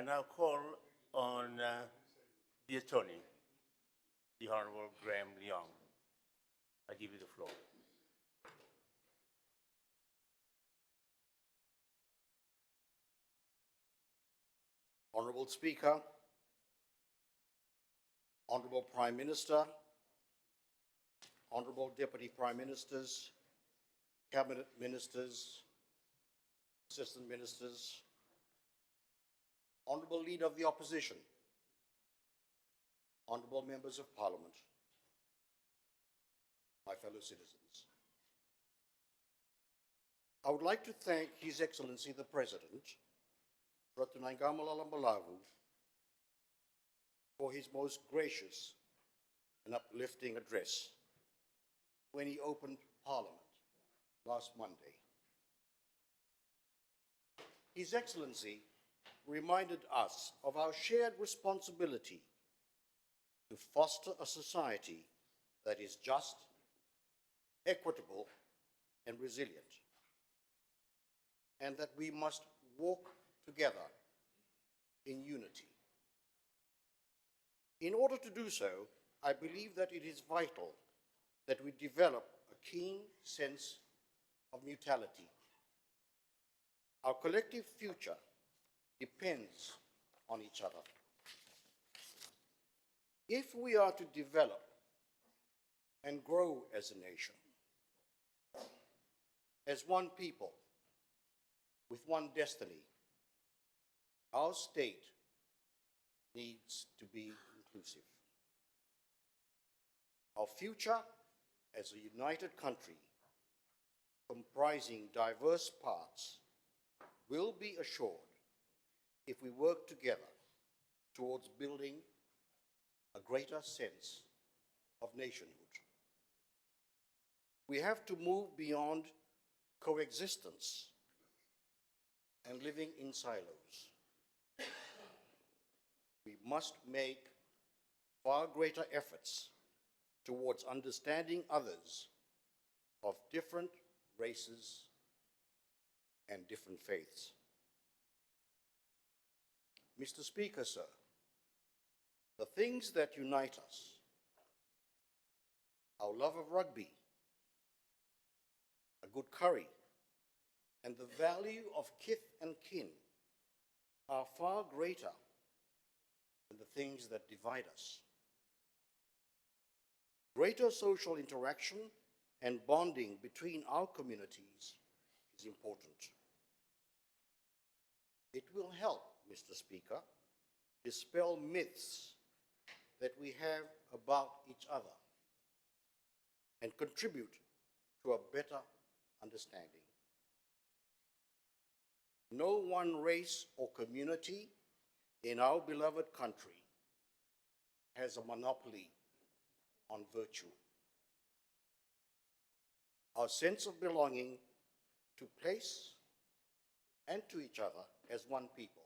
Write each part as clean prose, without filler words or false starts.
I now call on the attorney, the Honorable Graham Leung. I give you the floor. Honorable Speaker, Honorable Prime Minister, Honorable Deputy Prime Ministers, Cabinet Ministers, Assistant Ministers, Honorable Leader of the Opposition, Honorable Members of Parliament, my fellow citizens. I would like to thank His Excellency the President, Ratu Naingama Malavu, for his most gracious and uplifting address when he opened Parliament last Monday. His Excellency reminded us of our shared responsibility to foster a society that is just, equitable, and resilient, and that we must walk together in unity. In order to do so, I believe that it is vital that we develop a keen sense of mutuality. Our collective future depends on each other. If we are to develop and grow as a nation, as one people, with one destiny, our state needs to be inclusive. Our future as a united country, comprising diverse parts, will be assured if we work together towards building a greater sense of nationhood. We have to move beyond coexistence and living in silos. We must make far greater efforts towards understanding others of different races and different faiths. Mr. Speaker, sir, the things that unite us, our love of rugby, a good curry, and the value of kith and kin are far greater than the things that divide us. Greater social interaction and bonding between our communities is important. It will help, Mr. Speaker, dispel myths that we have about each other and contribute to a better understanding. No one race or community in our beloved country has a monopoly on virtue. Our sense of belonging to place and to each other as one people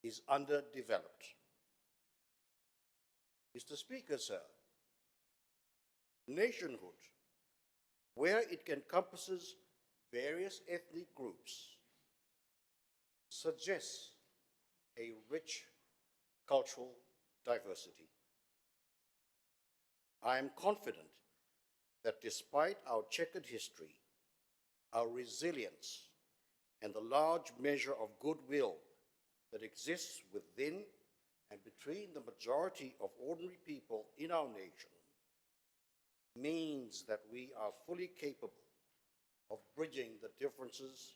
is underdeveloped. Mr. Speaker, sir, nationhood, where it encompasses various ethnic groups, suggests a rich cultural diversity. I am confident that despite our checkered history, our resilience, and the large measure of goodwill that exists within and between the majority of ordinary people in our nation, means that we are fully capable of bridging the differences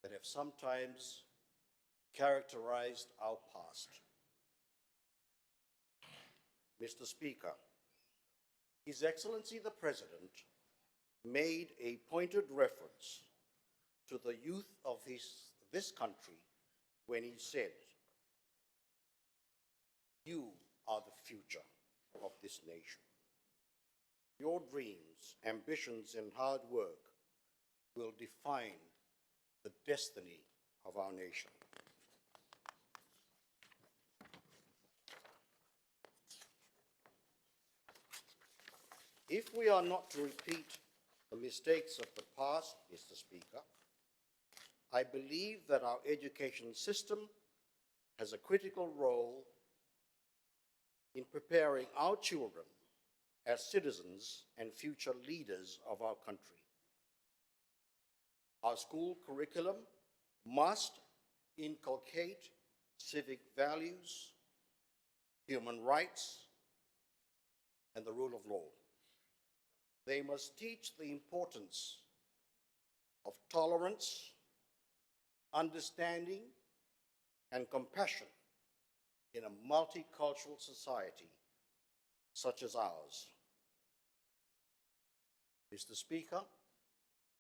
that have sometimes characterized our past. Mr. Speaker, His Excellency the President made a pointed reference to the youth of this country when he said, "You are the future of this nation. Your dreams, ambitions, and hard work will define the destiny of our nation." If we are not to repeat the mistakes of the past, Mr. Speaker, I believe that our education system has a critical role in preparing our children as citizens and future leaders of our country. Our school curriculum must inculcate civic values, human rights, and the rule of law. They must teach the importance of tolerance, understanding, and compassion in a multicultural society such as ours. Mr. Speaker,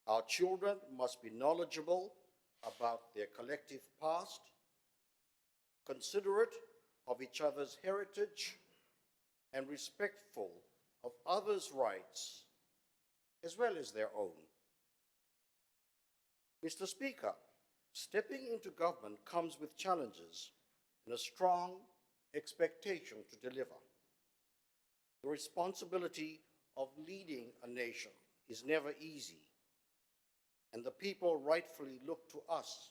our children must be knowledgeable about their collective past, considerate of each other's heritage, and respectful of others' rights as well as their own. Mr. Speaker, stepping into government comes with challenges and a strong expectation to deliver. The responsibility of leading a nation is never easy, and the people rightfully look to us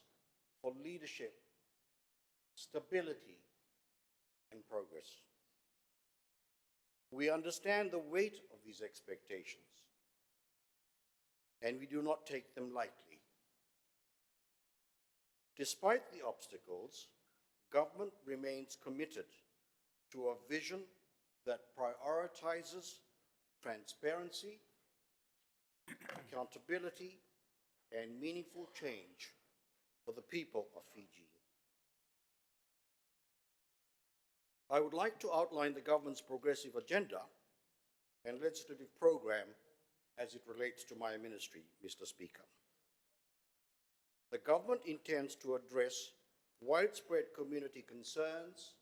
for leadership, stability, and progress. We understand the weight of these expectations, and we do not take them lightly. Despite the obstacles, government remains committed to a vision that prioritizes transparency, accountability, and meaningful change for the people of Fiji. I would like to outline the government's progressive agenda and legislative program as it relates to my ministry, Mr. Speaker. The government intends to address widespread community concerns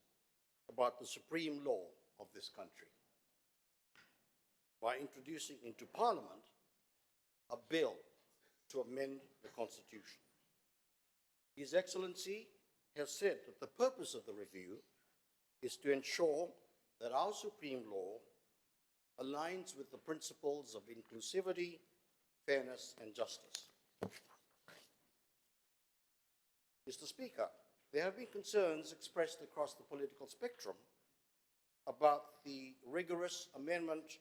about the supreme law of this country by introducing into Parliament a bill to amend the Constitution. His Excellency has said that the purpose of the review is to ensure that our supreme law aligns with the principles of inclusivity, fairness, and justice. Mr. Speaker, there have been concerns expressed across the political spectrum about the rigorous amendment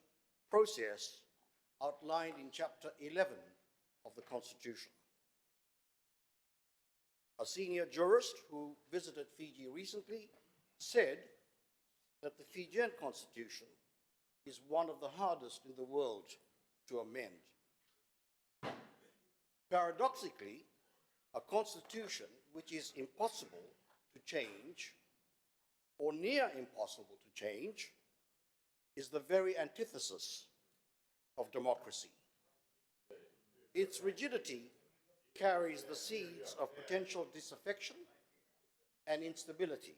process outlined in Chapter 11 of the Constitution. A senior jurist who visited Fiji recently said that the Fijian Constitution is one of the hardest in the world to amend. Paradoxically, a constitution which is impossible to change, or near impossible to change, is the very antithesis of democracy. Its rigidity carries the seeds of potential disaffection and instability.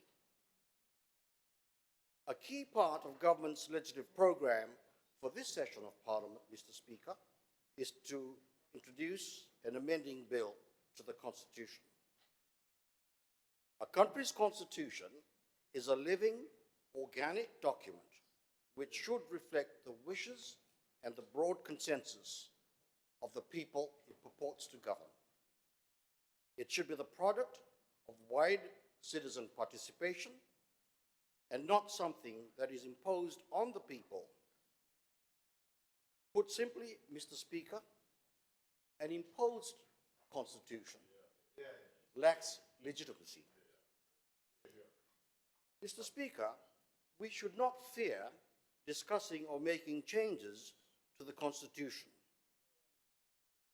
A key part of government's legislative program for this session of Parliament, Mr. Speaker, is to introduce an amending bill to the Constitution. A country's constitution is a living, organic document which should reflect the wishes and the broad consensus of the people it purports to govern. It should be the product of wide citizen participation and not something that is imposed on the people. Put simply, Mr. Speaker, an imposed constitution lacks legitimacy. Mr. Speaker, we should not fear discussing or making changes to the Constitution.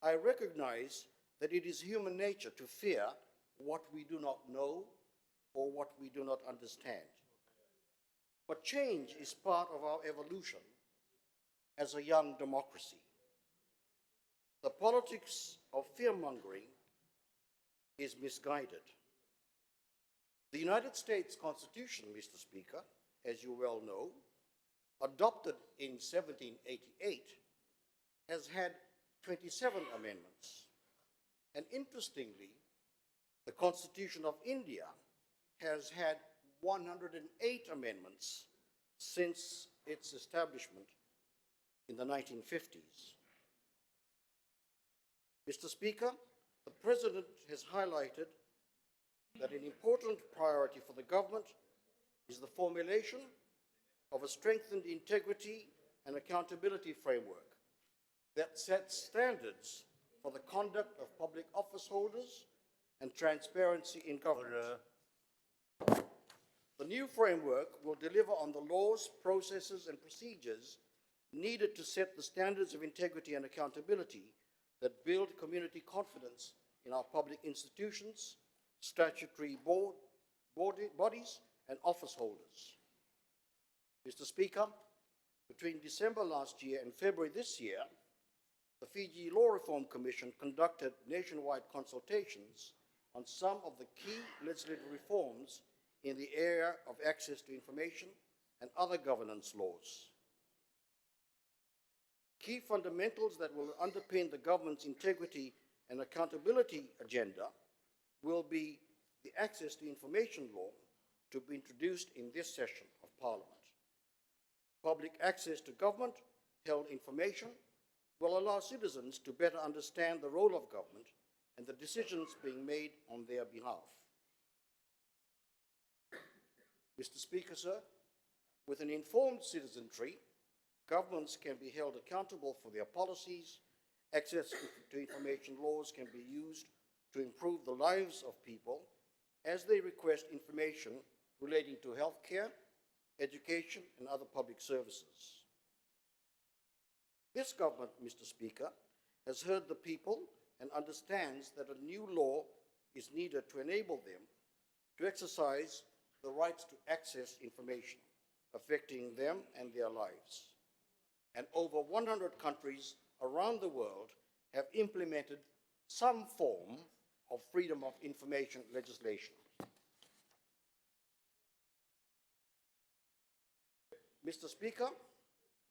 I recognize that it is human nature to fear what we do not know or what we do not understand. But change is part of our evolution as a young democracy. The politics of fear-mongering is misguided. The United States Constitution, Mr. Speaker, as you well know, adopted in 1788, has had 27 amendments. And interestingly, the Constitution of India has had 108 amendments since its establishment in the 1950s. Mr. Speaker, The President has highlighted that an important priority for the government is the formulation of a strengthened integrity and accountability framework that sets standards for the conduct of public office holders and transparency in government. The new framework will deliver on the laws, processes, and procedures needed to set the standards of integrity and accountability that build community confidence in our public institutions, statutory bodies, and office holders. Mr. Speaker, between December last year and February this year, the Fiji Law Reform Commission conducted nationwide consultations on some of the key legislative reforms in the area of access to information and other governance laws. Key fundamentals that will underpin the government's integrity and accountability agenda will be the Access to Information Law to be introduced in this session of Parliament. Public access to government-held information will allow citizens to better understand the role of government and the decisions being made on their behalf. Mr. Speaker, sir, with an informed citizenry, governments can be held accountable for their policies, access to information laws can be used to improve the lives of people as they request information relating to healthcare, education, and other public services. This government, Mr. Speaker, has heard the people and understands that a new law is needed to enable them to exercise the rights to access information affecting them and their lives. And over 100 countries around the world have implemented some form of freedom of information legislation. Mr. Speaker,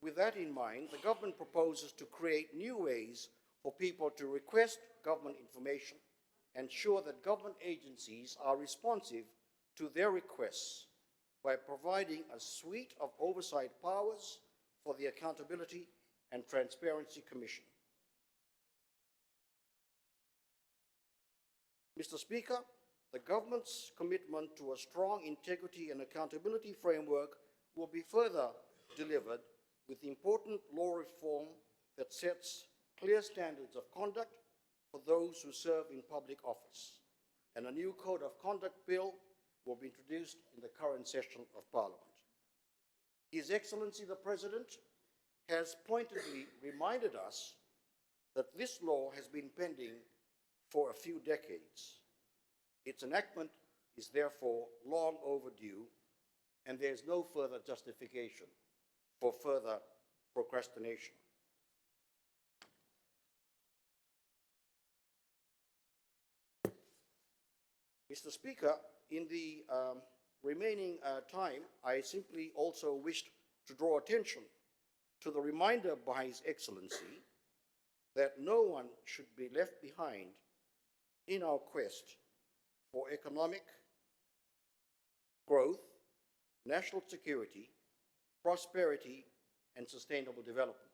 with that in mind, the government proposes to create new ways for people to request government information and ensure that government agencies are responsive to their requests by providing a suite of oversight powers for the Accountability and Transparency Commission. Mr. Speaker, the government's commitment to a strong integrity and accountability framework will be further delivered with important law reform that sets clear standards of conduct for those who serve in public office. And a new Code of Conduct Bill will be introduced in the current session of Parliament. His Excellency the President has pointedly reminded us that this law has been pending for a few decades. Its enactment is therefore long overdue, and there is no further justification for further procrastination. Mr. Speaker, in the remaining time, I simply also wished to draw attention to the reminder by His Excellency that no one should be left behind in our quest for economic growth, national security, prosperity, and sustainable development.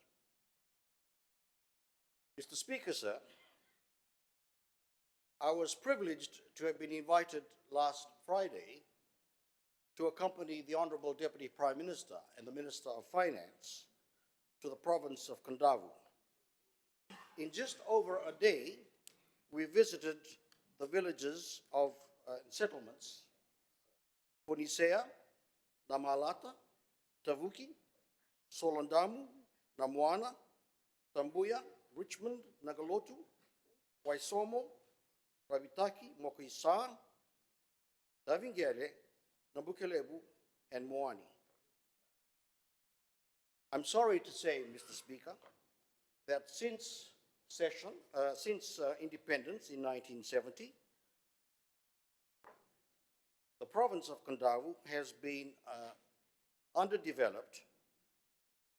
Mr. Speaker, sir, I was privileged to have been invited last Friday to accompany the Honourable Deputy Prime Minister and the Minister of Finance to the province of Kondavu. In just over a day, we visited the villages of settlements, Punisea, Namalata, Tavuki, Solandamu, Namoana, Tambuya, Richmond, Nagalotu, Waisomo, Ravitaki, Mokoisa, Davingere, Nabukelebu, and Moani. I'm sorry to say, Mr. Speaker, that since independence in 1970, the province of Kondavu has been underdeveloped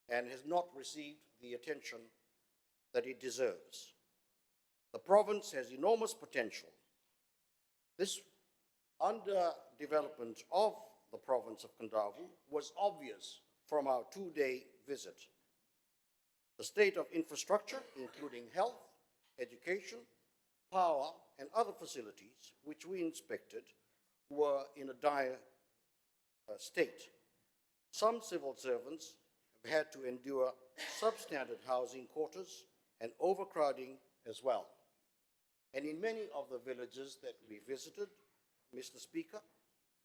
and has not received the attention that it deserves. The province has enormous potential. This underdevelopment of the province of Kondavu was obvious from our two-day visit. The state of infrastructure, including health, education, power, and other facilities which we inspected were in a dire state. Some civil servants have had to endure substandard housing quarters and overcrowding as well. And in many of the villages that we visited, Mr. Speaker,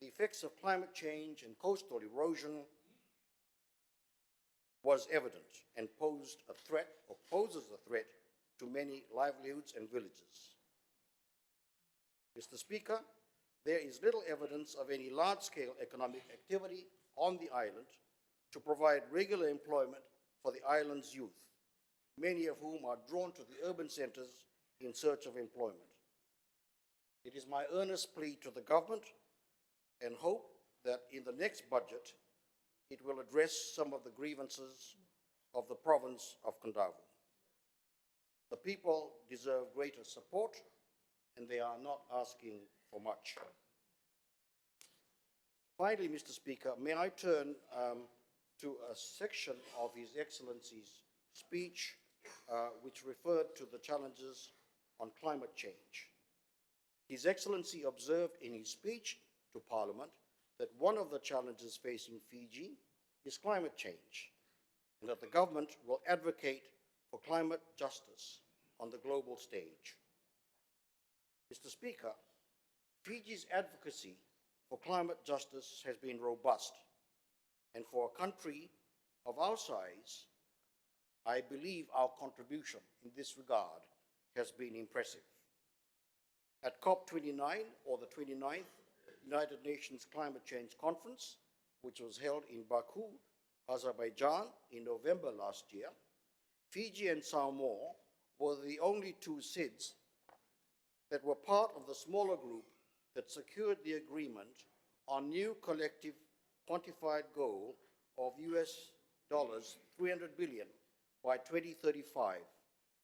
the effects of climate change and coastal erosion was evident and posed a threat, or poses a threat, to many livelihoods and villages. Mr. Speaker, there is little evidence of any large-scale economic activity on the island to provide regular employment for the island's youth, many of whom are drawn to the urban centres in search of employment. It is my earnest plea to the government and hope that in the next budget it will address some of the grievances of the province of Kondavu. The people deserve greater support, and they are not asking for much. Finally, Mr. Speaker, may I turn to a section of His Excellency's speech which referred to the challenges on climate change. His Excellency observed in his speech to Parliament that one of the challenges facing Fiji is climate change, and that the government will advocate for climate justice on the global stage. Mr. Speaker, Fiji's advocacy for climate justice has been robust, and for a country of our size, I believe our contribution in this regard has been impressive. At COP29, or the 29th United Nations Climate Change Conference, which was held in Baku, Azerbaijan in November last year, Fiji and Samoa were the only two SIDS that were part of the smaller group that secured the agreement on new collective quantified goal of US dollars 300 billion by 2035,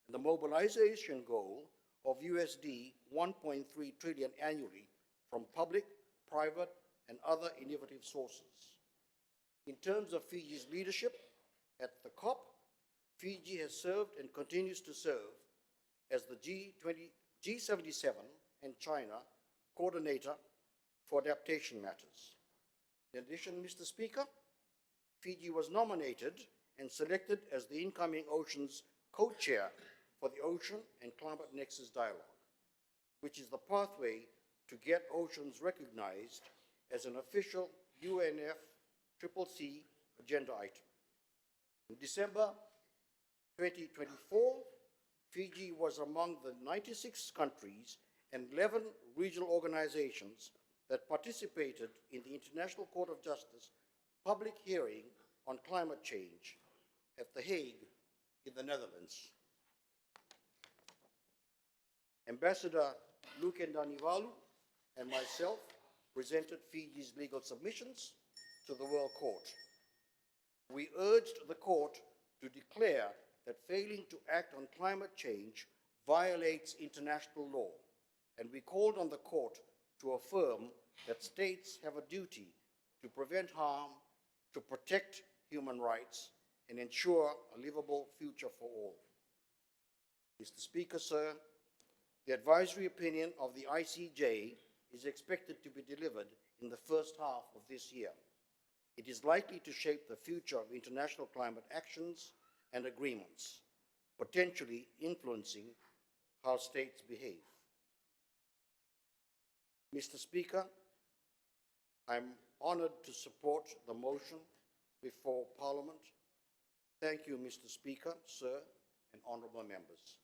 and the mobilization goal of USD 1.3 trillion annually from public, private, and other innovative sources. In terms of Fiji's leadership at the COP, Fiji has served and continues to serve as the G77 and China coordinator for adaptation matters. In addition, Mr. Speaker, Fiji was nominated and selected as the incoming Oceans co-chair for the Ocean and Climate Nexus Dialogue, which is the pathway to get oceans recognized as an official UNFCCC agenda item. In December 2024, Fiji was among the 96 countries and 11 regional organizations that participated in the International Court of Justice public hearing on climate change at The Hague in the Netherlands. Ambassador Leung and myself presented Fiji's legal submissions to the World Court. We urged the court to declare that failing to act on climate change violates international law, and we called on the court to affirm that states have a duty to prevent harm, to protect human rights, and ensure a livable future for all. Mr. Speaker, sir, the advisory opinion of the ICJ is expected to be delivered in the first half of this year. It is likely to shape the future of international climate actions and agreements, potentially influencing how states behave. Mr. Speaker, I'm honored to support the motion before Parliament. Thank you, Mr. Speaker, sir, and honorable members.